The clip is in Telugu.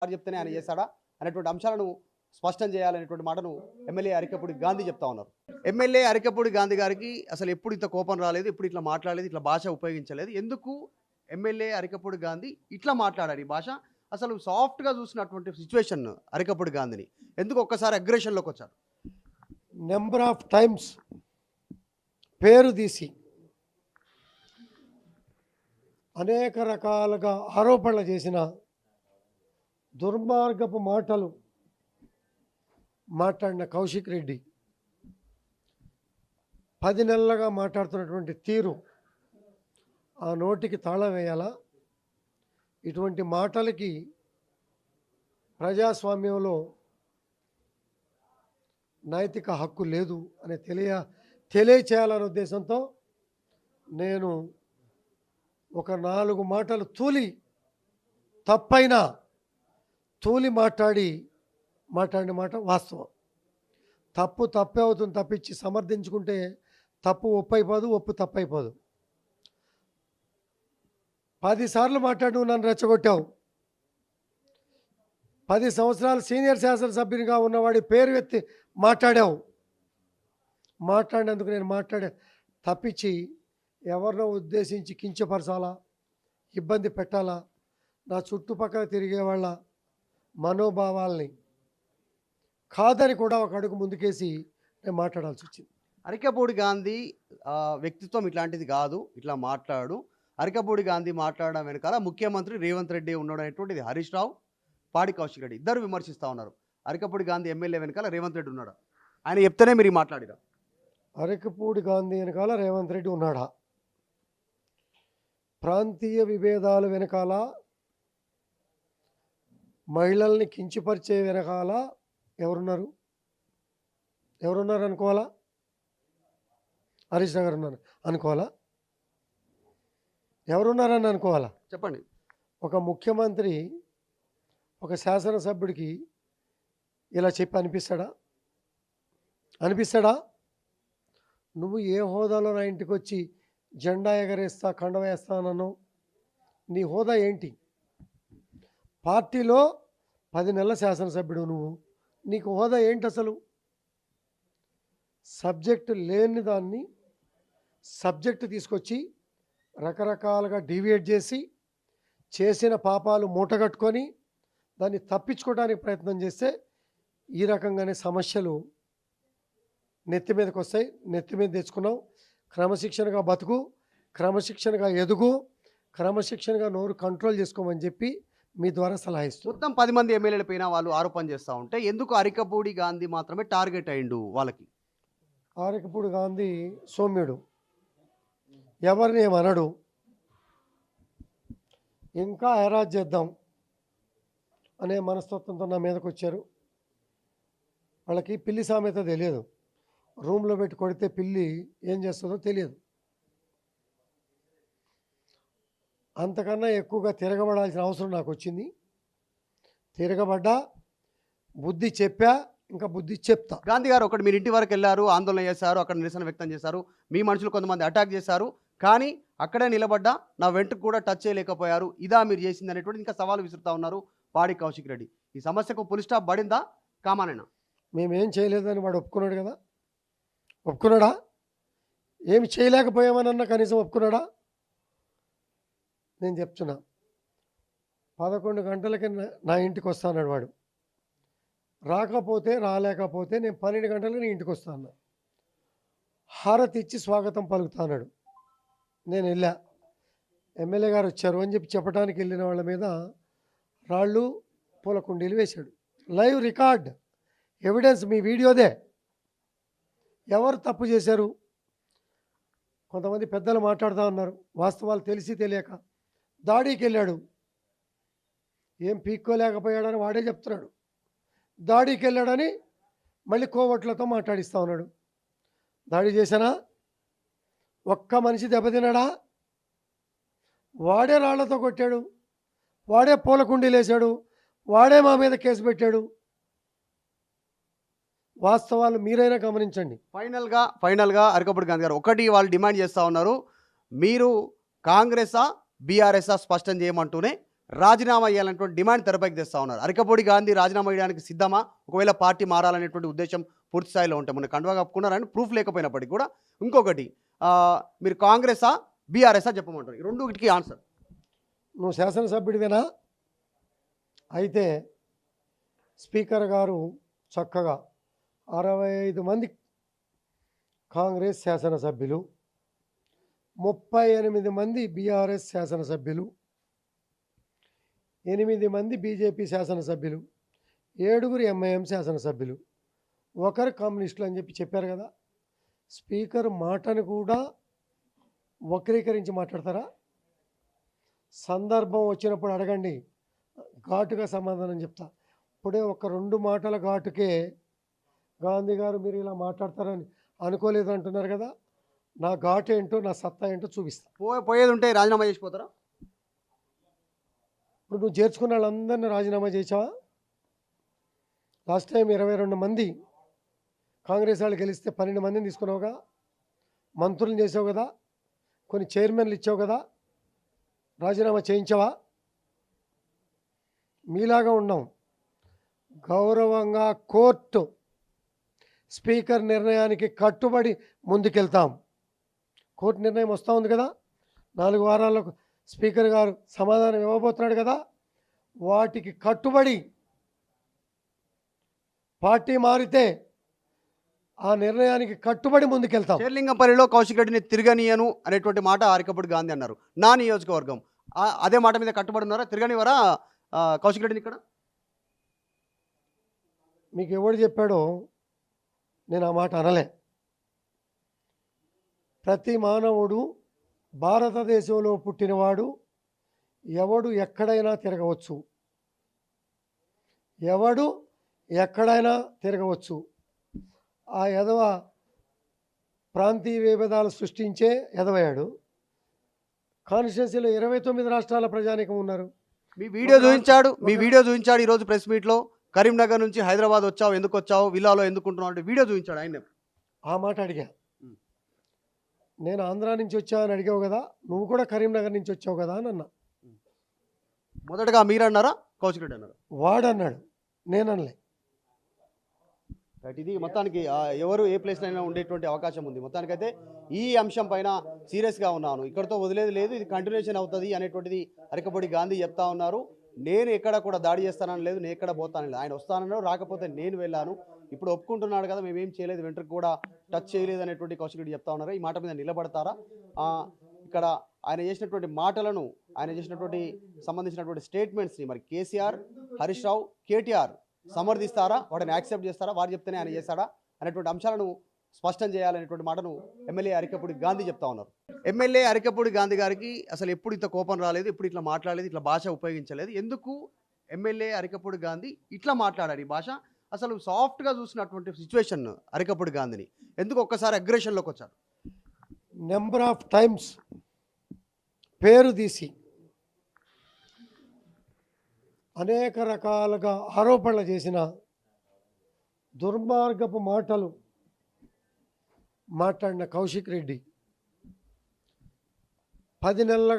వారు చెప్తేనే ఆయన చేస్తాడా అనేటువంటి అంశాలను స్పష్టం చేయాలనేటువంటి మాటను ఎమ్మెల్యే అరికపూడి గాంధీ చెప్తా ఉన్నారు. ఎమ్మెల్యే అరికపూడి గాంధీ గారికి అసలు ఎప్పుడు ఇంత కోపం రాలేదు, ఎప్పుడు ఇట్లా మాట్లాడలేదు, ఇట్లా భాష ఉపయోగించలేదు. ఎందుకు ఎమ్మెల్యే అరికపూడి గాంధీ ఇట్లా మాట్లాడారు? ఈ భాష అసలు సాఫ్ట్గా చూసినటువంటి సిచ్యువేషన్ అరికపూడి గాంధీని ఎందుకు ఒక్కసారి అగ్రెషన్లోకి వచ్చారు? నెంబర్ ఆఫ్ టైమ్స్ పేరు తీసి అనేక రకాలుగా ఆరోపణలు చేసిన దుర్మార్గపు మాటలు మాట్లాడిన కౌశిక్ రెడ్డి 10 నెలలుగా మాట్లాడుతున్నటువంటి తీరు ఆ నోటికి తాళం వేయాలా? ఇటువంటి మాటలకి ప్రజాస్వామ్యంలో నైతిక హక్కు లేదు అని తెలియచేయాలనే ఉద్దేశంతో నేను ఒక 4 మాటలు తప్పైనా మాట్లాడిన మాట వాస్తవం. తప్పే అవుతుంది తప్పించి సమర్థించుకుంటే తప్పు ఒప్పైపోదు, ఒప్పు తప్పైపోదు. 10 సార్లు మాట్లాడి నన్ను రెచ్చగొట్టావు. 10 సంవత్సరాలు సీనియర్ శాసనసభ్యునిగా ఉన్నవాడి పేరు ఎత్తి మాట్లాడినందుకు నేను తప్పించి ఎవరినో ఉద్దేశించి కించపరచాలా, ఇబ్బంది పెట్టాలా, నా చుట్టుపక్కల తిరిగే వాళ్ళ మనోభావాల్ని కాదని కూడా ఒక అడుగు ముందుకేసి నేను మాట్లాడాల్సి వచ్చింది. అరికపూడి గాంధీ వ్యక్తిత్వం ఇట్లాంటిది కాదు, ఇట్లా మాట్లాడు. అరికపూడి గాంధీ మాట్లాడడం వెనకాల ముఖ్యమంత్రి రేవంత్ రెడ్డి ఉన్నాడు అనేటువంటిది హరీష్ రావు, పాడి కౌశిక్ రెడ్డి ఇద్దరు విమర్శిస్తూ ఉన్నారు. అరికపూడి గాంధీ ఎమ్మెల్యే వెనకాల రేవంత్ రెడ్డి ఉన్నాడు, ఆయన చెప్తేనే మీరు మాట్లాడిరా? అరికపూడి గాంధీ వెనకాల రేవంత్ రెడ్డి ఉన్నాడా? ప్రాంతీయ విభేదాలు వెనకాల, మహిళల్ని కించపరిచే వెనకాల ఎవరున్నారు అనుకోవాలా? హరీష్ నగర్ ఉన్నారు అనుకోవాలా? ఎవరున్నారని అనుకోవాలా? చెప్పండి. ఒక ముఖ్యమంత్రి ఒక శాసనసభ్యుడికి ఇలా చెప్పి అనిపిస్తాడా? నువ్వు ఏ హోదాలో నా ఇంటికి వచ్చి జెండా ఎగరేస్తా, కండ వేస్తానను? నీ హోదా ఏంటి? పార్టీలో 10 నెలల శాసనసభ్యుడు నువ్వు, నీకు హోదా ఏంటి అసలు? సబ్జెక్టు లేని దాన్ని సబ్జెక్టు తీసుకొచ్చి రకరకాలుగా డివియేట్ చేసి చేసిన పాపాలు మూటగట్టుకొని దాన్ని తప్పించుకోవడానికి ప్రయత్నం చేస్తే ఈ రకంగానే సమస్యలు నెత్తి మీదకి వస్తాయి. నెత్తి మీద తెచ్చుకున్నావు. క్రమశిక్షణగా బతుకు, క్రమశిక్షణగా ఎదుగు, క్రమశిక్షణగా నోరు కంట్రోల్ చేసుకోమని చెప్పి మీ ద్వారా సలహా ఇస్తుంది. మొత్తం 10 మంది ఎమ్మెల్యేల పైన వాళ్ళు ఆరోపణ చేస్తూ ఉంటే ఎందుకు అరికపూడి గాంధీ మాత్రమే టార్గెట్ అయిండు? వాళ్ళకి అరికపూడి గాంధీ సౌమ్యుడు, ఎవరిని ఏమనడు. ఇంకా హెరాజ్ చేద్దాం అనే మనస్తత్వంతో నా మీదకి వచ్చారు. వాళ్ళకి పిల్లి సామెత తెలియదు. రూమ్లో పెట్టి కొడితే పిల్లి ఏం చేస్తుందో తెలియదు. అంతకన్నా ఎక్కువగా తిరగబడాల్సిన అవసరం నాకు వచ్చింది. తిరగబడ్డా, బుద్ధి చెప్పా, ఇంకా బుద్ధి చెప్తా. గాంధీ గారు ఒకటి మీరు ఇంటి వరకు వెళ్ళారు, ఆందోళన చేశారు, అక్కడ నిరసన వ్యక్తం చేశారు, మీ మనుషులు కొంతమంది అటాక్ చేశారు, కానీ అక్కడే నిలబడ్డా నా వెంటకు కూడా టచ్ చేయలేకపోయారు. ఇదా మీరు చేసింది అనేటువంటి ఇంకా సవాలు విసురుతా ఉన్నారు పాడి కౌశిక్ రెడ్డి. ఈ సమస్యకు పులి స్టాప్ పడిందా? కామానేనా? మేమేం చేయలేదని వాడు ఒప్పుకున్నాడు కదా. ఒప్పుకున్నాడా? ఏమి చేయలేకపోయామనన్నా కనీసం ఒప్పుకున్నాడా? నేను చెప్తున్నా, 11 గంటలకి నా ఇంటికి వస్తాన్నాడు వాడు. రాలేకపోతే నేను 12 గంటలకు నీ ఇంటికి వస్తాను, హారతి ఇచ్చి స్వాగతం పలుకుతాన్నాడు. నేను వెళ్ళా, ఎమ్మెల్యే గారు వచ్చారు అని చెప్పి చెప్పడానికి వెళ్ళిన వాళ్ళ మీద రాళ్ళు, పూల కుండీలు వేశాడు. లైవ్ రికార్డ్ ఎవిడెన్స్ మీ వీడియోదే. ఎవరు తప్పు చేశారు? కొంతమంది పెద్దలు మాట్లాడుతూ ఉన్నారు, వాస్తవాలు తెలిసి తెలియక. దాడికి వెళ్ళాడు, ఏం పీక్కోలేకపోయాడని వాడే చెప్తున్నాడు. దాడికి వెళ్ళాడని మళ్ళీ కోవట్లతో మాట్లాడిస్తూ ఉన్నాడు. దాడి చేశానా? ఒక్క మనిషి దెబ్బతిన్నాడా? వాడే రాళ్లతో కొట్టాడు, వాడే పూల కుండీలు వేశాడు, వాడే మా మీద కేసు పెట్టాడు. వాస్తవాలు మీరైనా గమనించండి. ఫైనల్గా అరికపూడి గాంధీ గారు ఒకటి వాళ్ళు డిమాండ్ చేస్తూ ఉన్నారు, మీరు కాంగ్రెసా బీఆర్ఎస్ఆ స్పష్టం చేయమంటూనే రాజీనామా చేయాలనేటువంటి డిమాండ్ తెరపైకి తెస్తా ఉన్నారు. అరికపూడి గాంధీ రాజీనామా చేయడానికి సిద్ధమా? ఒకవేళ పార్టీ మారాలనేటువంటి ఉద్దేశం పూర్తి స్థాయిలో ఉంటే మొన్న కండువా కప్పుకున్నారని ప్రూఫ్ లేకపోయినప్పటికీ కూడా ఇంకొకటి మీరు కాంగ్రెసా బీఆర్ఎస్ఆ చెప్పమంటారు. ఈ రెండుకి ఆన్సర్. నువ్వు శాసనసభ్యుడివేనా? అయితే స్పీకర్ గారు చక్కగా 65 మంది కాంగ్రెస్ శాసనసభ్యులు, 38 మంది బీఆర్ఎస్ శాసనసభ్యులు, 8 మంది బీజేపీ శాసనసభ్యులు, 7 ఎంఐఎం శాసనసభ్యులు, 1 కమ్యూనిస్టులు అని చెప్పారు కదా. స్పీకర్ మాటను కూడా వక్రీకరించి మాట్లాడతారా? సందర్భం వచ్చినప్పుడు అడగండి, ఘాటుగా సమాధానం చెప్తా. ఇప్పుడే ఒక 2 మాటల ఘాటుకే గాంధీ గారు మీరు ఇలా మాట్లాడతారని అనుకోలేదు అంటున్నారు కదా. నా ఘాటు ఏంటో, నా సత్తా ఏంటో చూపిస్తా. పోయేది ఉంటే రాజీనామా చేసిపోతారా? ఇప్పుడు నువ్వు చేర్చుకున్న వాళ్ళందరినీ రాజీనామా చేసావా? లాస్ట్ టైం 22 మంది కాంగ్రెస్ వాళ్ళు గెలిస్తే 12 మందిని తీసుకున్నావుగా. మంత్రులను చేసావు కదా, కొన్ని చైర్మన్లు ఇచ్చావు కదా, రాజీనామా చేయించావా? మీలాగా ఉన్నాం. గౌరవంగా కోర్టు స్పీకర్ నిర్ణయానికి కట్టుబడి ముందుకెళ్తాం. కోర్టు నిర్ణయం వస్తూ ఉంది కదా, 4 వారాలకు స్పీకర్ గారు సమాధానం ఇవ్వబోతున్నాడు కదా, వాటికి కట్టుబడి పార్టీ మారితే ఆ నిర్ణయానికి కట్టుబడి ముందుకెళ్తాం. షేర్లింగంపల్లిలో కౌశిక్ రెడ్డిని తిరగనీయను అనేటువంటి మాట అరికపూడి గాంధీ అన్నారు. నా నియోజకవర్గం అదే మాట మీద కట్టుబడి ఉన్నారా? తిరగనివరా కౌశిక్ రెడ్డిని ఇక్కడ? మీకు ఎవడు చెప్పాడో నేను ఆ మాట అనలే. ప్రతి మానవుడు భారతదేశంలో పుట్టినవాడు ఎవడు ఎక్కడైనా తిరగవచ్చు, ఎవడు ఎక్కడైనా తిరగవచ్చు. ఆ ఎదవ ప్రాంతీయ విభేదాలు సృష్టించే ఎదవయాడు. కాన్స్టిట్యున్సీలో 29 రాష్ట్రాల ప్రజానీకం ఉన్నారు. మీ వీడియో చూపించాడు ఈరోజు ప్రెస్ మీట్లో. కరీంనగర్ నుంచి హైదరాబాద్ వచ్చావు, ఎందుకు వచ్చావు, విల్లాలో ఎందుకుంటున్నావు అంటే వీడియో చూపించాడు ఆయన. ఆ మాట అడిగా. నేను ఆంధ్రా నుంచి వచ్చా అని అడిగావు కదా, నువ్వు కూడా కరీంనగర్ నుంచి వచ్చావు కదా అని అన్నా. మొదటగా మీరు అన్నారా, కౌశిక్ రెడ్డి అన్నారా? వాడన్నాడు, నేననలే. ఇది మొత్తానికి ఎవరు ఏ ప్లేస్లో అయినా ఉండేటువంటి అవకాశం ఉంది. మొత్తానికైతే ఈ అంశం పైన సీరియస్గా ఉన్నాను, ఇక్కడతో వదిలేదు లేదు, ఇది కంటిన్యూషన్ అవుతుంది అనేటువంటిది అరికపూడి గాంధీ చెప్తా ఉన్నారు. నేను ఎక్కడ కూడా దాడి చేస్తానని లేదు, నేను ఎక్కడ పోతానని లేదు. ఆయన వస్తానన్నాడు, రాకపోతే నేను వెళ్ళాను. ఇప్పుడు ఒప్పుకుంటున్నాడు కదా, మేమేం చేయలేదు, వెంట్రుకు కూడా టచ్ చేయలేదు అనేటువంటి కౌశిక్ రెడ్డి చెప్తా ఉన్నారు. ఈ మాట మీద నిలబడతారా? ఇక్కడ ఆయన చేసినటువంటి మాటలను, ఆయన చేసినటువంటి సంబంధించినటువంటి స్టేట్మెంట్స్ని మరి కేసీఆర్, హరీష్ రావు, కేటీఆర్ సమర్థిస్తారా? వాటిని యాక్సెప్ట్ చేస్తారా? వారు చెప్తేనే ఆయన చేస్తాడా అనేటువంటి అంశాలను స్పష్టం చేయాలనేటువంటి మాటను ఎమ్మెల్యే అరికపూడి గాంధీ చెప్తా ఉన్నారు. ఎమ్మెల్యే అరికపూడి గాంధీ గారికి అసలు ఎప్పుడు ఇంత కోపం రాలేదు, ఎప్పుడు ఇట్లా మాట్లాడలేదు, ఇట్లా భాష ఉపయోగించలేదు. ఎందుకు ఎమ్మెల్యే అరికపూడి గాంధీ ఇట్లా మాట్లాడారు? ఈ భాష అసలు సాఫ్ట్గా చూసినటువంటి సిచ్యువేషన్ అరికపూడి గాంధీని ఎందుకు ఒక్కసారి అగ్రెషన్లోకి వచ్చారు? నెంబర్ ఆఫ్ టైమ్స్ పేరు తీసి అనేక రకాలుగా ఆరోపణలు చేసిన, దుర్మార్గపు మాటలు మాట్లాడిన కౌశిక్ రెడ్డి 10 నెలల